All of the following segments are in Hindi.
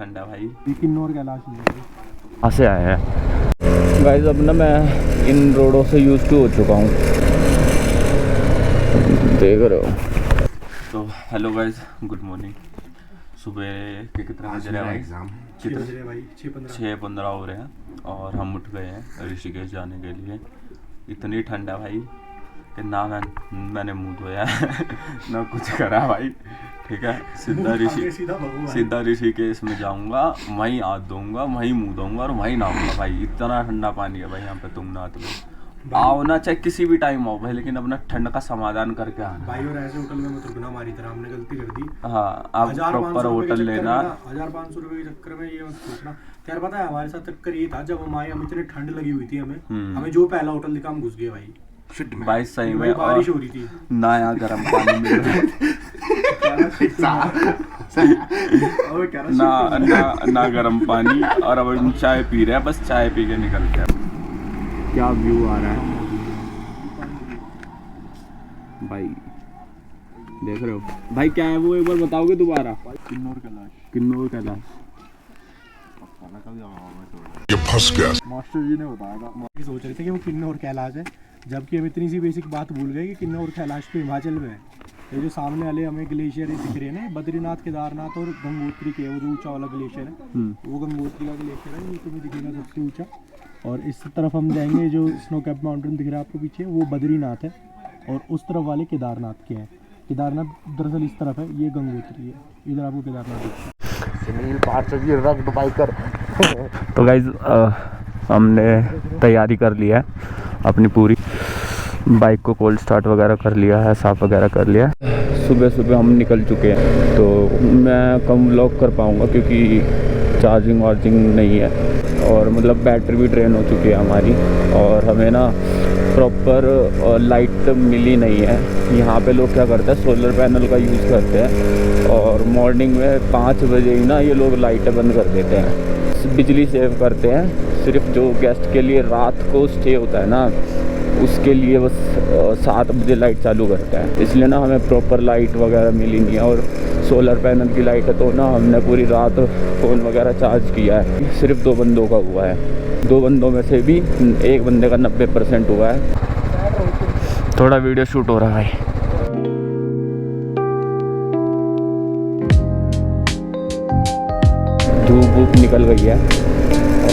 ठंडा भाई। किन्नौर कैलाश कहाँ से आए हैं गाइस। अब ना मैं इन रोडों से यूज टू हो चुका हूँ, देख रहे हो। तो हेलो गाइस, गुड मॉर्निंग। सुबह के कितना बज रहे हैं भाई? 6:15 हो रहे हैं और हम उठ गए हैं ऋषिकेश जाने के लिए। इतनी ठंडा भाई कि ना मैंने मुँह धोया ना कुछ करा भाई। ठीक है, सीधा ऋषिकेश में जाऊंगा, वहीं हाथ धोऊंगा, वहीं मुँह धोऊंगा और वहीं नहाऊंगा भाई। इतना ठंडा पानी है भाई यहाँ पे, तुम नहा तो आओ ना, चाहे किसी भी टाइम आओ भाई, लेकिन अपना ठंड का समाधान करके आना भाई। और ऐसे होटल में मत रुकना, हमारी तरह हमने गलती कर दी। हाँ, आप प्रॉपर होटल लेना। 1500 रुपए के चक्कर में ये मत सोचना। यार पता है हमारे साथ चक्कर ये था, जब हम आए, हम इतनी ठंड लगी हुई थी हमें जो पहला होटल दिखा हम घुस गए भाई। भाई सही में बारिश हो रही थी ना, यहाँ गर्म पानी मिल रहा ना गर्म पानी। और अब हम चाय पी रहे हैं, बस चाय पी के निकलते हैं। क्या व्यू आ रहा है भाई, देख रहे हो भाई? क्या है वो, एक बार बताओगे दोबारा? किन्नौर कैलाश मास्टर जी ने बताया था। सोच रहे थे कि वो किन्नौर कैलाश है, जबकि हम इतनी सी बेसिक बात भूल गए कि किन्नौर कैलाश तो हिमाचल में है। ये जो सामने वाले हमें ग्लेशियर दिख रहे हैं ना, बद्रीनाथ, केदारनाथ और गंगोत्री के, वो जो ऊंचा वाला ग्लेशियर है वो गंगोत्री का ग्लेशियर है, ये तुम्हें दिखेगा सबसे ऊंचा। और इस तरफ हम जाएंगे, जो स्नो कैप माउंटेन दिख रहा है आपको पीछे, वो बद्रीनाथ है। और उस तरफ वाले केदारनाथ के हैं। केदारनाथ दरअसल इस तरफ है, ये गंगोत्री है। इधर आपको केदारनाथ दिखता है। तो गाइज हमने तैयारी कर लिया है अपनी पूरी, बाइक को कोल्ड स्टार्ट वगैरह कर लिया है, साफ़ वगैरह कर लिया है। सुबह सुबह हम निकल चुके हैं, तो मैं कम व्लॉग कर पाऊँगा क्योंकि चार्जिंग वार्जिंग नहीं है, और मतलब बैटरी भी ड्रेन हो चुकी है हमारी। और हमें ना प्रॉपर लाइट मिली नहीं है। यहाँ पे लोग क्या करते हैं, सोलर पैनल का यूज़ करते हैं, और मॉर्निंग में 5 बजे ही ना ये लोग लाइटें बंद कर देते हैं, बिजली सेव करते हैं। सिर्फ जो गेस्ट के लिए रात को स्टे होता है ना, उसके लिए बस 7 बजे लाइट चालू करते हैं। इसलिए ना हमें प्रॉपर लाइट वगैरह मिली नहीं है। और सोलर पैनल की लाइट है, तो ना हमने पूरी रात फ़ोन वगैरह चार्ज किया है। सिर्फ 2 बंदों का हुआ है, 2 बंदों में से भी एक बंदे का 90% हुआ है। थोड़ा वीडियो शूट हो रहा है। धूप वूप निकल गई है,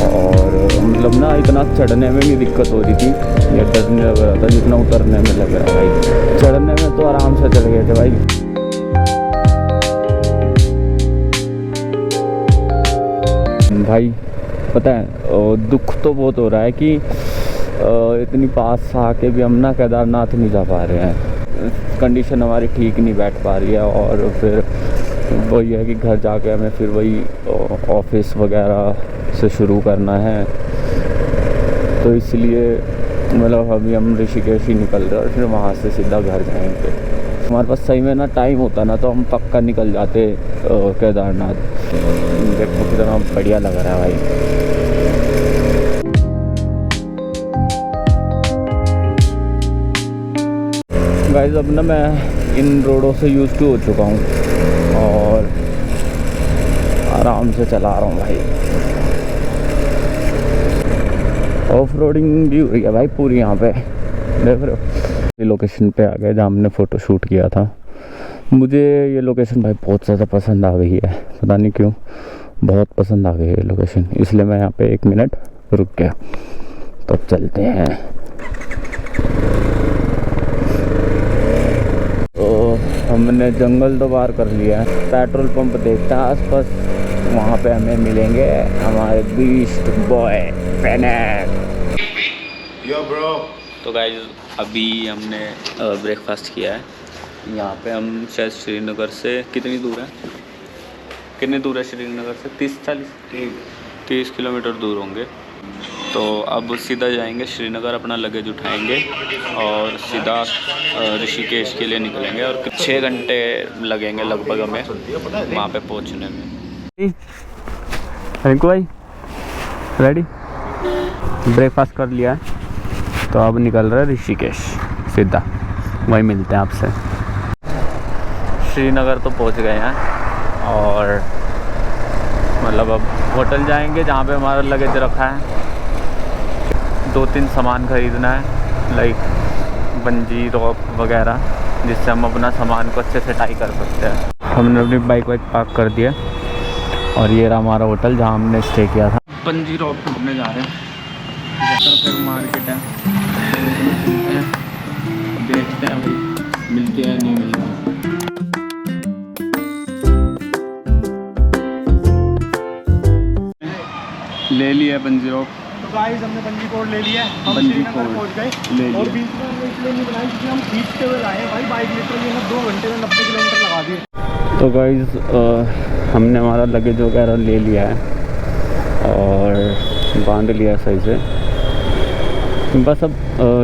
और मतलब ना इतना चढ़ने में भी दिक्कत हो रही थी, या डरने लग रहा था जितना उतरने में लग रहा भाई। चढ़ने में तो आराम से चढ़ गए थे भाई। भाई पता है दुख तो बहुत हो रहा है कि इतनी पास आके भी हम ना केदारनाथ नहीं जा पा रहे हैं। कंडीशन हमारी ठीक नहीं बैठ पा रही है, और फिर वही है कि घर जाके हमें फिर वही ऑफिस वगैरह से शुरू करना है। तो इसलिए मतलब अभी हम ऋषिकेश ही निकल रहे हैं, और फिर वहाँ से सीधा घर जाएंगे। हमारे पास सही में ना टाइम होता ना, तो हम पक्का निकल जाते केदारनाथ। देखो कितना बढ़िया लग रहा है भाई। गाइस अब ना मैं इन रोडों से यूज टू हो चुका हूँ, और आराम से चला रहा हूँ भाई। ऑफ रोडिंग भी हो रही है भाई पूरी यहाँ पे, देख रहे हो। लोकेशन पे आ गए जहाँ हमने फ़ोटो शूट किया था। मुझे ये लोकेशन भाई बहुत ज़्यादा पसंद आ गई है, पता नहीं क्यों, बहुत पसंद आ गई है लोकेशन। इसलिए मैं यहाँ पे 1 मिनट रुक गया। तो चलते हैं। तो हमने जंगल तो पार कर लिया है, पेट्रोल पंप देखता है आसपास, वहाँ पे हमें मिलेंगे हमारे बीस्ट बॉय फेनेक। यो ब्रो। तो गाइस अभी हमने ब्रेकफास्ट किया है। यहाँ पे हम शायद श्रीनगर से कितनी दूर है श्रीनगर से? 30 किलोमीटर दूर होंगे। तो अब सीधा जाएंगे श्रीनगर, अपना लगेज उठाएंगे और सीधा ऋषिकेश के लिए निकलेंगे। और 6 घंटे लगेंगे लगभग हमें वहाँ पे पहुँचने में। रिंकू भाई रेडी? ब्रेकफास्ट कर लिया है, तो अब निकल रहा है ऋषिकेश सीधा, वहीं मिलते हैं आपसे। श्रीनगर तो पहुंच गए हैं, और मतलब अब होटल जाएंगे जहाँ पे हमारा लगेज रखा है। 2-3 सामान ख़रीदना है, लाइक बंजी रॉप वगैरह, जिससे हम अपना सामान को अच्छे से टाई कर सकते हैं। हमने अपनी बाइक पार्क कर दिया और ये रहा हमारा होटल जहाँ हमने स्टे किया था। बंजी रॉप घूमने जा रहे हैं, फिर मार्केट है, देखते हैं भाई मिलती है नहीं मिलती। ले लिया बंजी रॉप। तो गाइस हमने बंजी कोड ले लिया, हम श्रीनगर पहुंच गए और बीच में हमने इसलिए नहीं बनाई क्योंकि हम खींचते हुए आए हैं भाई। बाइक लिटरली हमें 2 घंटे में 90 किलोमीटर लगा दिए। तो गाइस हमने हमारा लगेज वगैरह ले लिया है और बांध लिया सही से। बस अब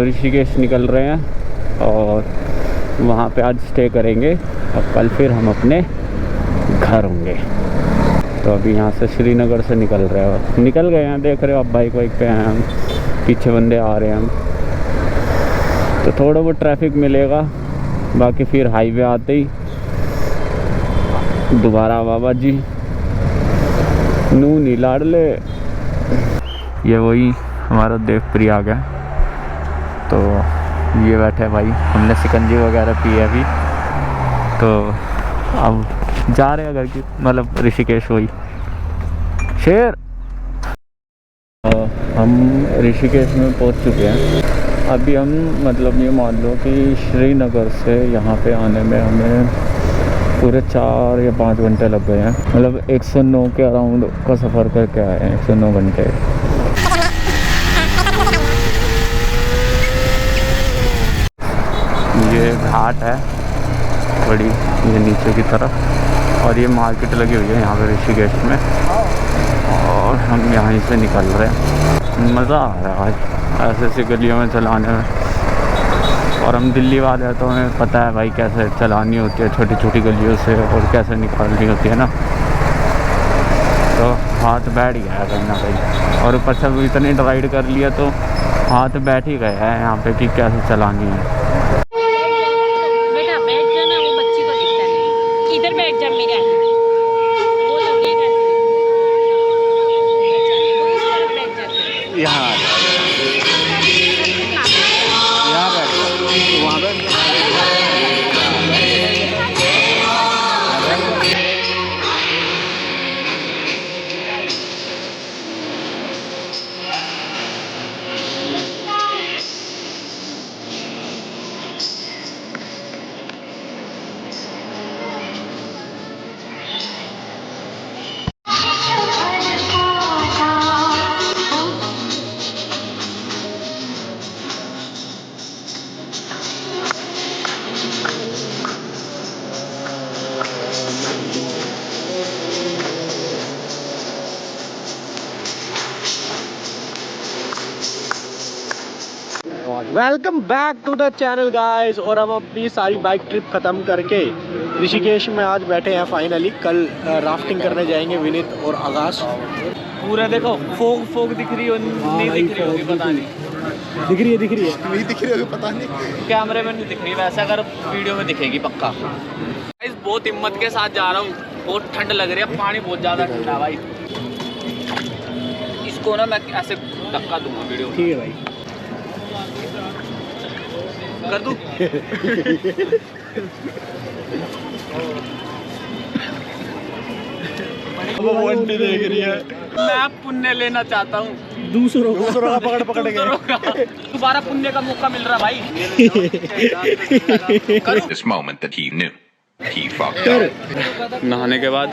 ऋषिकेश निकल रहे हैं और वहाँ पे आज स्टे करेंगे और कल फिर हम अपने घर होंगे। तो अभी यहाँ से श्रीनगर से निकल रहे हो, निकल गए हैं, देख रहे हो आप बाइक पे हैं हम, पीछे बंदे आ रहे हैं हम। तो थोड़ा बहुत ट्रैफिक मिलेगा, बाकी फिर हाईवे आते ही दोबारा बाबा जी नू नी लाडले। ये वही हमारा देवप्रिय आ गया। तो ये बैठे भाई, हमने शिकंजी वगैरह पी है अभी। तो अब जा रहे हैं घर की, मतलब ऋषिकेश वही शेर। हम ऋषिकेश में पहुंच चुके हैं। अभी हम मतलब ये मान लो कि श्रीनगर से यहाँ पे आने में हमें पूरे 4 या 5 घंटे लग गए हैं। मतलब 109 के अराउंड का सफ़र करके आए हैं, 109 घंटे। ये घाट है बड़ी, ये नीचे की तरफ, और ये मार्केट लगी हुई है यहाँ पे ऋषिकेश में। और हम यहाँ से निकल रहे हैं। मज़ा आ रहा है आज ऐसे गलियों में चलाने में। और हम दिल्ली वाले हैं तो हमें पता है भाई कैसे चलानी होती है छोटी छोटी गलियों से, और कैसे निकालनी होती है ना। तो हाथ बैठ गया है कहीं ना कहीं, और ऊपर से इतने राइड कर लिया तो हाथ बैठ ही गया है यहाँ पे कि कैसे चलानी है। बेटा बैठ जाना, वो बच्ची को दिखता नहीं, इधर बैठ जा मेरा, वो लगेगा बैठ जाते यहाँ बैठ वहाँ बैठ। Welcome back to the channel guys. और हम अपनी सारी बाइक ट्रिप ख़त्म करके ऋषिकेश में आज बैठे हैं फाइनली। कल राफ्टिंग करने जाएंगे विनीत और आकाश। पूरा देखो फोग फोग दिख रही हो, नहीं दिख रही होगी पता नहीं। दिख रही है नहीं दिख रही होगी पता नहीं, कैमरे में नहीं दिख रही, वैसे अगर वीडियो में दिखेगी पक्का। गाइस बहुत हिम्मत के साथ जा रहा हूँ, बहुत ठंड लग रही है, पानी बहुत ज़्यादा ठंडा भाई। इसको ना मैं ऐसे धक्का दूंगा वीडियो में। ठीक है भाई, कर दूं? वो आंटी देख रही है। मैं पुण्य लेना चाहता हूँ, दूसरों का पकड़ के दोबारा पुण्य का मौका मिल रहा भाई। This moment that he knew he fucked up. नहाने के बाद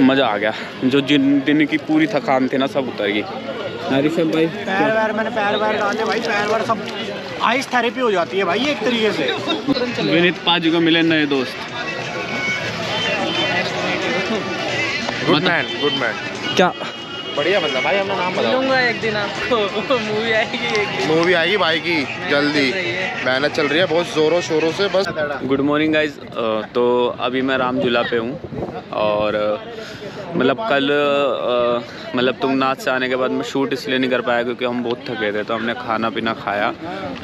मज़ा आ गया, जो जिन दिन की पूरी थकान थी ना सब उतर गई। ऋषभ भाई मैंने पैर डाले भाई, पैर सब आइस थेरेपी हो जाती है भाई एक तरीके से। विनीत पाजी को मिले नए दोस्त। Good man. क्या बढ़िया बंदा भाई, अपना नाम बताओ। मिलूंगा एक दिन आपको, मूवी आएगी एक दिन। मूवी आएगी भाई की जल्दी, मेहनत चल रही है बहुत जोरों शोरों से बस। Good morning guys. तो अभी मैं राम झूला पे हूँ और मतलब कल मतलब तुंगनाथ से आने के बाद मैं शूट इसलिए नहीं कर पाया क्योंकि हम बहुत थके थे, तो हमने खाना पीना खाया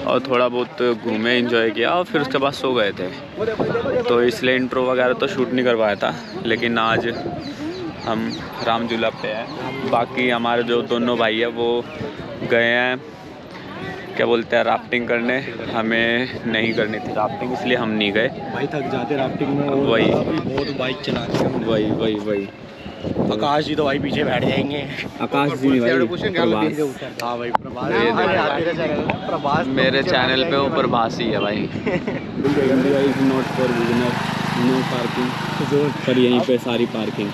और थोड़ा बहुत घूमे, एंजॉय किया और फिर उसके बाद सो गए थे, तो इसलिए इंट्रो वगैरह तो शूट नहीं कर पाया था। लेकिन आज हम राम झूला पे हैं। बाकी हमारे जो दोनों भाई है वो गए हैं, क्या बोलते हैं, राफ्टिंग करने। हमें नहीं करनी थी राफ्टिंग, इसलिए हम नहीं गए। भाई थक जाते राफ्टिंग में, वही बहुत बाइक चलानी है। वही आकाश जी तो भाई पीछे बैठ जाएंगे। आकाश जी नहीं भाई, हाँ भाई प्रभास मेरे चैनल पे वो प्रभासी है भाई। India is not for beginner, no parking, पर यहीं पे सारी पार्किंग।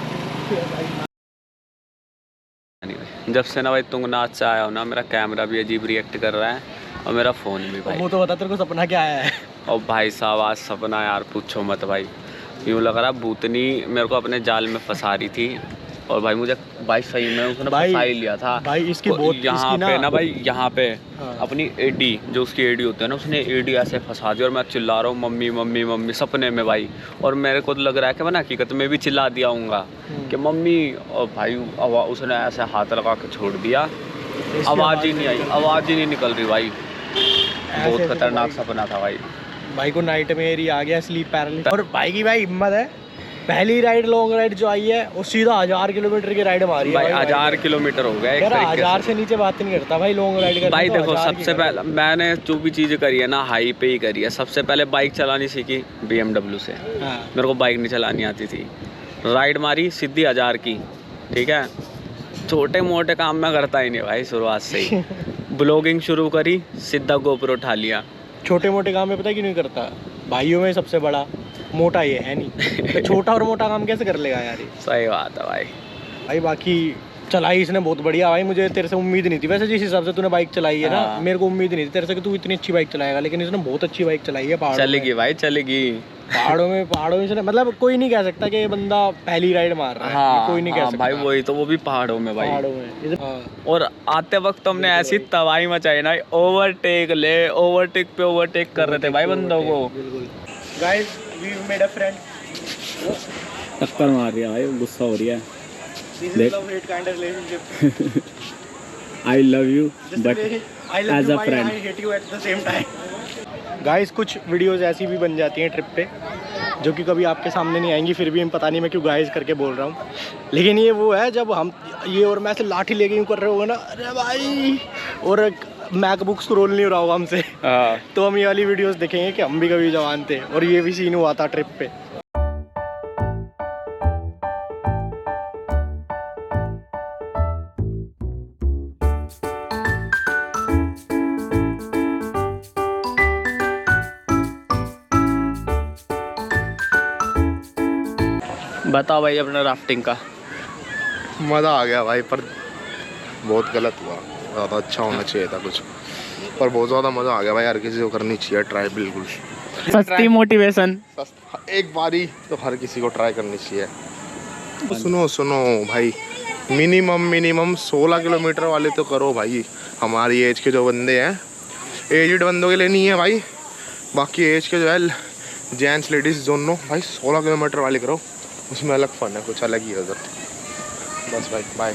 जब से ना भाई तुंगनाथ से आया हो ना, मेरा कैमरा भी अजीब रिएक्ट कर रहा है और मेरा फ़ोन भी भाई। वो तो बता तेरे को सपना क्या आया है? और भाई साहब आज सपना यार पूछो मत भाई, यूँ लग रहा भूतनी मेरे को अपने जाल में फंसा रही थी। और भाई मुझे भाई सही में उसने फंसा ही लिया था भाई। इसकी तो बहुत यहाँ पे ना भाई, यहाँ पे हाँ। अपनी एडी, जो उसकी एडी होती है ना, उसने एडी ऐसे फंसा दी और मैं चिल्ला रहा हूँ मम्मी मम्मी मम्मी सपने में भाई। और मेरे को तो लग रहा है कि मैं हकीकत में भी चिल्ला दिया हूँगा कि मम्मी, और भाई उसने ऐसे हाथ लगा के छोड़ दिया, आवाज़ ही नहीं आई, आवाज़ ही नहीं निकल रही भाई। बहुत खतरनाक सपना था भाई। भाई को नाइट में ही आ गया स्लीप पैरालिसिस। और भाई की भाई हिम्मत है, पहली राइड लॉन्ग राइड जो आई है वो सीधा 1000 किलोमीटर की राइड मारी है भाई। 1000 किलोमीटर हो गया एक तरीके से। 1000 से नीचे बात नहीं करता भाई लॉन्ग राइड करता। भाई देखो सबसे पहले मैंने जो भी चीज़ करी है ना हाई पे ही करी है। सबसे पहले बाइक चलानी सीखी BMW से, मेरे को बाइक नहीं चलानी आती थी। राइड मारी सीधी 1000 की, ठीक है। छोटे मोटे काम मैं करता ही नहीं भाई शुरुआत से ही। ब्लॉगिंग शुरू करी, सीधा GoPro उठा लिया। छोटे मोटे काम में पता क्यों नहीं करता? भाइयों में सबसे बड़ा मोटा ये है नहीं तो छोटा और मोटा काम कैसे कर लेगा यार ये? सही बात है भाई। भाई बाकी चलाई इसने बहुत बढ़िया भाई। मुझे तेरे से उम्मीद नहीं थी वैसे, जिस हिसाब से तूने बाइक चलाई है ना, मेरे को उम्मीद नहीं थी तेरे से कि तू इतनी अच्छी बाइक चलाएगा। लेकिन इसने बहुत अच्छी बाइक चलाई है। पहाड़ों चलेगी भाई चलेगी। पहाड़ों में इसने मतलब कोई नहीं कह सकता कि ये बंदा पहली राइड मार रहा है। हाँ, कोई नहीं कह सकता भाई वही तो, वो भी पहाड़ों में भाई। पहाड़ों में और आते वक्त हमने ऐसी तबाही मचाई ना, ओवरटेक पे ओवरटेक कर रहे थे भाई बंदों को। Guys we made a friend. टक्कर मार रही है भाई, गुस्सा हो रही है। This is love hate kind of relationship. I love you but I love as you, a friend. I hate you at the same time. Guys कुछ वीडियोस ऐसी भी बन जाती हैं ट्रिप पे जो कि कभी आपके सामने नहीं आएंगी। फिर भी हम पता नहीं मैं क्यों गाइस करके बोल रहा हूँ, लेकिन ये वो है जब हम ये और मैं से लाठी लेके यूँ कर रहे होगा ना, अरे भाई, और मैकबुक स्क्रॉल नहीं हो रहा होगा हमसे, तो हम ये वाली वीडियोस देखेंगे कि हम भी कभी जवान थे और ये भी सीन हुआ था ट्रिप पे। बताओ भाई अपना राफ्टिंग का। मज़ा आ गया भाई, पर बहुत गलत हुआ। ज़्यादा अच्छा होना चाहिए था कुछ, पर बहुत ज़्यादा मज़ा आ गया भाई। हर किसी को करनी चाहिए ट्राई, बिल्कुल सस्ती मोटिवेशन। एक बारी तो हर किसी को ट्राई करनी चाहिए। सुनो भाई, मिनिमम 16 किलोमीटर वाले तो करो भाई। हमारी एज के जो बंदे हैं, एजड बंदों के लिए नहीं है भाई, बाकी एज के जो है जेंट्स लेडीज़ दोनों भाई 16 किलोमीटर वाले करो, उसमें अलग फन है, कुछ अलग ही है उधर। बस भाई बाय।